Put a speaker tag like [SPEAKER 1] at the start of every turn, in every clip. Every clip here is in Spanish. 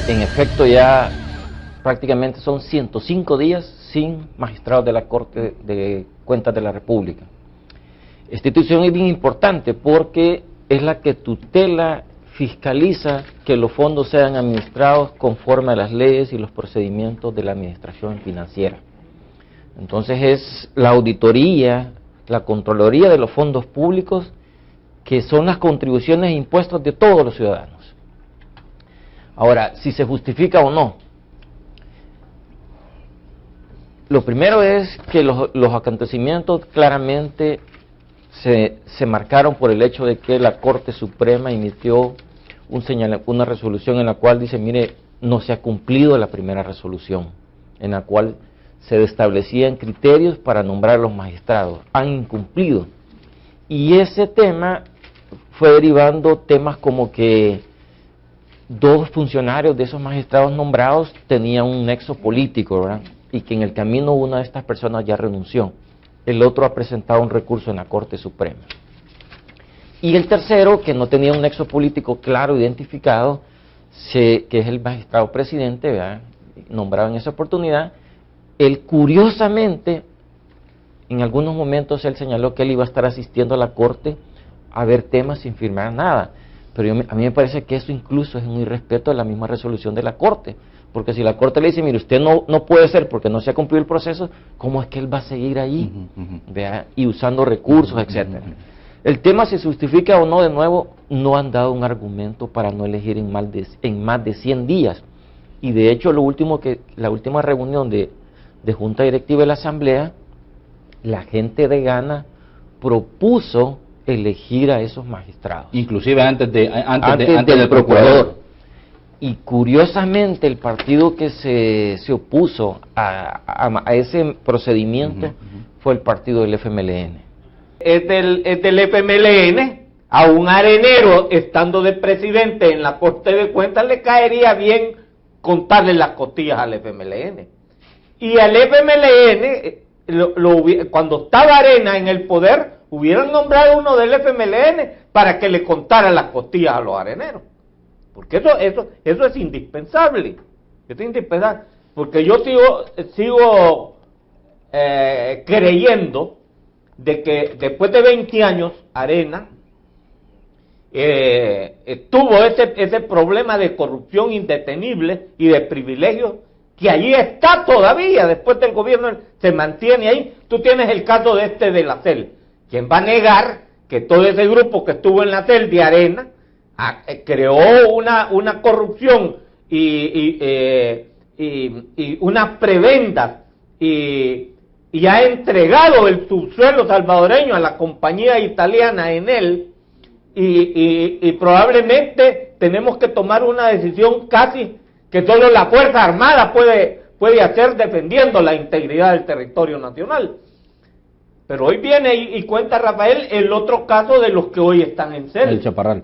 [SPEAKER 1] en efecto ya prácticamente son 105 días sin magistrados de la Corte de Cuentas de la República. Esta institución es bien importante porque es la que tutela, fiscaliza que los fondos sean administrados conforme a las leyes y los procedimientos de la administración financiera. Entonces es la auditoría, la Contraloría de los fondos públicos, que son las contribuciones e impuestos de todos los ciudadanos. Ahora, si se justifica o no. Lo primero es que los acontecimientos claramente se marcaron por el hecho de que la Corte Suprema emitió una resolución en la cual dice, mire, no se ha cumplido la primera resolución, en la cual se establecían criterios para nombrar a los magistrados. Han incumplido. Y ese tema fue derivando temas como que dos funcionarios de esos magistrados nombrados tenían un nexo político, ¿verdad? Y que en el camino una de estas personas ya renunció. El otro ha presentado un recurso en la Corte Suprema. Y el tercero, que no tenía un nexo político claro, identificado, que es el magistrado presidente, ¿verdad?, nombrado en esa oportunidad, él curiosamente, en algunos momentos él señaló que él iba a estar asistiendo a la Corte a ver temas sin firmar nada. Pero a mí me parece que eso incluso es un irrespeto a la misma resolución de la Corte. Porque si la Corte le dice, mire, usted no puede ser porque no se ha cumplido el proceso, ¿cómo es que él va a seguir ahí? ¿Verdad? Y usando recursos, etcétera. El tema, si se justifica o no, de nuevo, no han dado un argumento para no elegir en más de 100 días. Y de hecho, la última reunión de Junta Directiva de la Asamblea, la gente de Ghana propuso elegir a esos magistrados.
[SPEAKER 2] Inclusive antes del procurador.
[SPEAKER 1] Y curiosamente el partido que se opuso a ese procedimiento fue el partido del FMLN.
[SPEAKER 3] Es del FMLN, a un arenero estando de presidente en la Corte de Cuentas le caería bien contarle las costillas al FMLN. Y al FMLN, cuando estaba Arena en el poder, hubieran nombrado uno del FMLN para que le contara las costillas a los areneros. Porque eso es indispensable. Eso es indispensable. Porque yo sigo creyendo de que después de 20 años, Arena tuvo ese problema de corrupción indetenible y de privilegios que allí está todavía, después del gobierno se mantiene ahí. Tú tienes el caso de la CEL. ¿Quién va a negar que todo ese grupo que estuvo en la CEL de Arena creó una corrupción y unas prebendas y ha entregado el subsuelo salvadoreño a la compañía italiana en él, y probablemente tenemos que tomar una decisión casi que solo la Fuerza Armada puede hacer defendiendo la integridad del territorio nacional? Pero hoy viene y cuenta Rafael el otro caso de los que hoy están en CEL.
[SPEAKER 2] El Chaparral.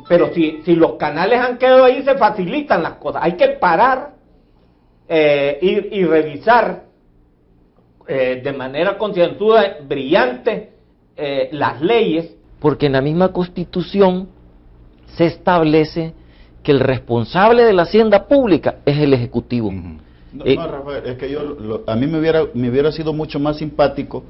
[SPEAKER 3] Pero si los canales han quedado ahí, se facilitan las cosas. Hay que parar y revisar de manera concienzuda, brillante, las leyes.
[SPEAKER 1] Porque en la misma Constitución se establece que el responsable de la hacienda pública es el Ejecutivo.
[SPEAKER 4] No, Rafael, es que a mí me hubiera sido mucho más simpático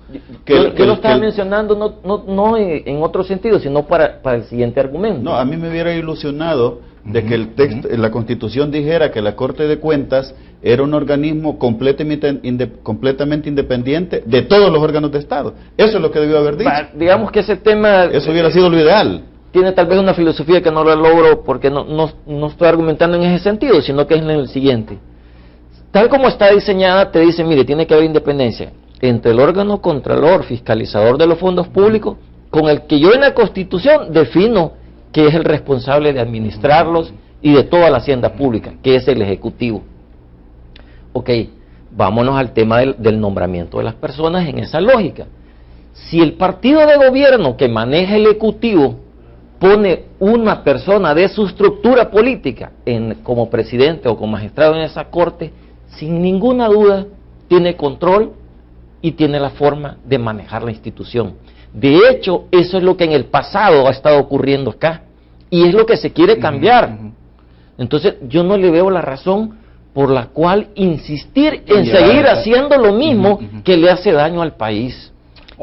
[SPEAKER 1] yo lo estaba mencionando no en otro sentido, sino para el siguiente argumento.
[SPEAKER 4] No, a mí me hubiera ilusionado de que el texto, la Constitución dijera que la Corte de Cuentas era un organismo completamente independiente de todos los órganos de Estado. Eso es lo que debió haber dicho.
[SPEAKER 1] Digamos que ese tema...
[SPEAKER 4] Eso hubiera sido lo ideal.
[SPEAKER 1] Tiene tal vez una filosofía que no lo logro porque no estoy argumentando en ese sentido, sino que es en el siguiente. Tal como está diseñada, te dice, mire, tiene que haber independencia entre el órgano contralor, fiscalizador de los fondos públicos, con el que yo en la Constitución defino que es el responsable de administrarlos y de toda la hacienda pública, que es el Ejecutivo. Ok, vámonos al tema del nombramiento de las personas en esa lógica. Si el partido de gobierno que maneja el Ejecutivo pone una persona de su estructura política como presidente o como magistrado en esa corte, sin ninguna duda tiene control y tiene la forma de manejar la institución. De hecho, eso es lo que en el pasado ha estado ocurriendo acá y es lo que se quiere cambiar. Entonces yo no le veo la razón por la cual insistir en seguir haciendo lo mismo que le hace daño al país.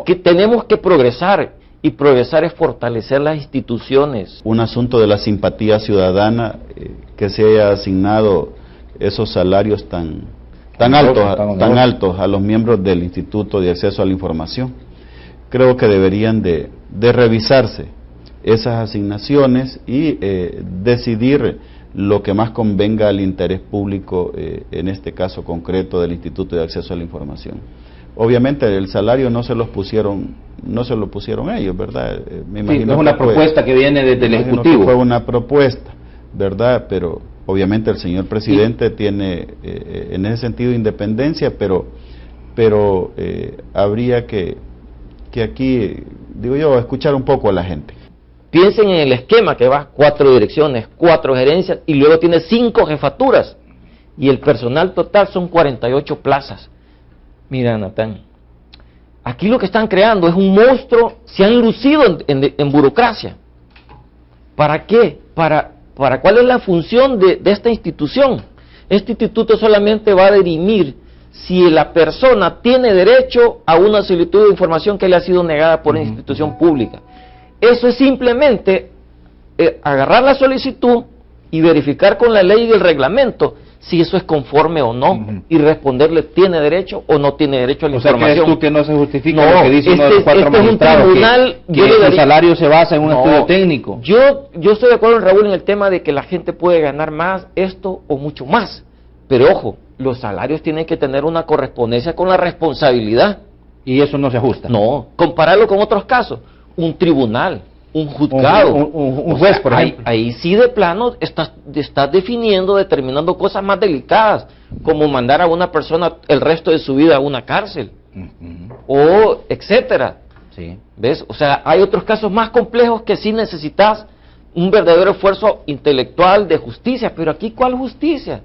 [SPEAKER 1] Que tenemos que progresar, y progresar es fortalecer las instituciones.
[SPEAKER 4] Un asunto de la simpatía ciudadana, que se haya asignado esos salarios tan altos a los miembros del Instituto de Acceso a la Información. Creo que deberían de revisarse esas asignaciones y decidir lo que más convenga al interés público, en este caso concreto del Instituto de Acceso a la Información. Obviamente el salario no se lo pusieron ellos, ¿verdad? Me imagino
[SPEAKER 2] es una propuesta que viene desde el Ejecutivo.
[SPEAKER 4] Fue una propuesta, ¿verdad? Pero obviamente el señor presidente tiene en ese sentido independencia, pero habría que aquí, digo yo, escuchar un poco a la gente.
[SPEAKER 1] Piensen en el esquema que va 4 direcciones, 4 gerencias y luego tiene 5 jefaturas y el personal total son 48 plazas. Mira, Natán, aquí lo que están creando es un monstruo, se han lucido en burocracia. ¿Para qué? ¿Para cuál es la función de esta institución? Este instituto solamente va a dirimir si la persona tiene derecho a una solicitud de información que le ha sido negada por una institución pública. Eso es simplemente agarrar la solicitud y verificar con la ley y el reglamento si eso es conforme o no, y responderle tiene derecho o no tiene derecho a la información.
[SPEAKER 2] O sea, ¿crees tú que no se justifica lo que dice uno de los 4
[SPEAKER 1] magistrados? Es un tribunal,
[SPEAKER 2] que el salario se basa en un estudio técnico.
[SPEAKER 1] Yo estoy de acuerdo, Raúl, en el tema de que la gente puede ganar más, esto o mucho más, pero ojo, los salarios tienen que tener una correspondencia con la responsabilidad.
[SPEAKER 2] Y eso no se ajusta.
[SPEAKER 1] No, compararlo con otros casos, un tribunal, un juzgado,
[SPEAKER 2] un juez, por ejemplo.
[SPEAKER 1] Ahí sí de plano estás definiendo, determinando cosas más delicadas, como mandar a una persona el resto de su vida a una cárcel, o etcétera.
[SPEAKER 2] Sí.
[SPEAKER 1] ¿Ves? O sea, hay otros casos más complejos que sí necesitas un verdadero esfuerzo intelectual de justicia, pero aquí ¿cuál justicia?